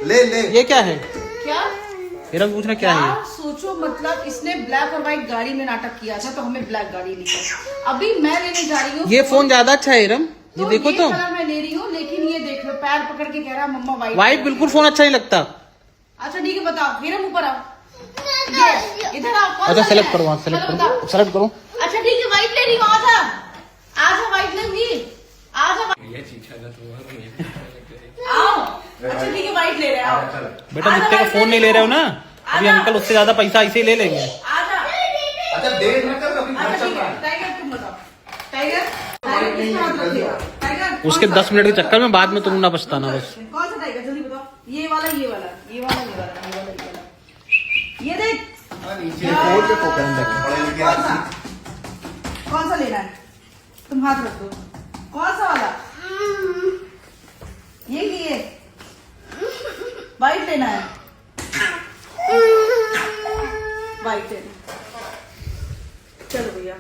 ले ले। ये क्या है? क्या इरम पूछ रहा क्या है? सोचो, मतलब इसने ब्लैक और व्हाइट गाड़ी में नाटक किया था तो हमें ब्लैक गाड़ी ली है। अभी मैं लेने जा रही हूँ। ये फोन ज्यादा अच्छा है इरम, ये देखो तो। कलर मैं ले रही हूँ, लेकिन ये देख लो पैर पकड़ के कह रहा मम्मा व्हाइट। व्हाइट बिल्कुल फोन अच्छा नहीं लगता। अच्छा ठीक है, बताओ मेरे ऊपर आओ, इधर आओ। कौन अच्छा सा सेलेक्ट लेना करो, है? सेलेक्ट चलो करो, बताओ। सेलेक्ट करो। अच्छा ठीक है, व्हाइट ले रही हूँ। आजा आजा, व्हाइट लेंगी, आजा। आओ। अच्छा ठीक है, व्हाइट ले रहे हैं, आओ। बेटा जितने का फोन नहीं ले रहे हो ना, अभी अंकल उससे ज्यादा पैसा इसे ले लेंगे। आजा। अच्छा देर मत कर, अभी अच्छा घर चल ठीक रहा है, है। टाइगर तुम बताओ। टाइगर किसका हाथ रखेगा? टाइगर उसके 10 मिनट के चक्कर में बाद में तुम ना पछताना बस। कौन सा टाइगर, जल्दी बताओ। ये वाला, ये वाला, ये वाला, ये वाला, ये वाला, ये वाला। ये देख, नीचे फोन पे फोकस पड़े लिखे कौन सा, कौन सा लेना है? तुम हाथ रख दो। कौन सा वाला? ये की ये व्हाइट लेना है? व्हाइट लेना। चलो भैया।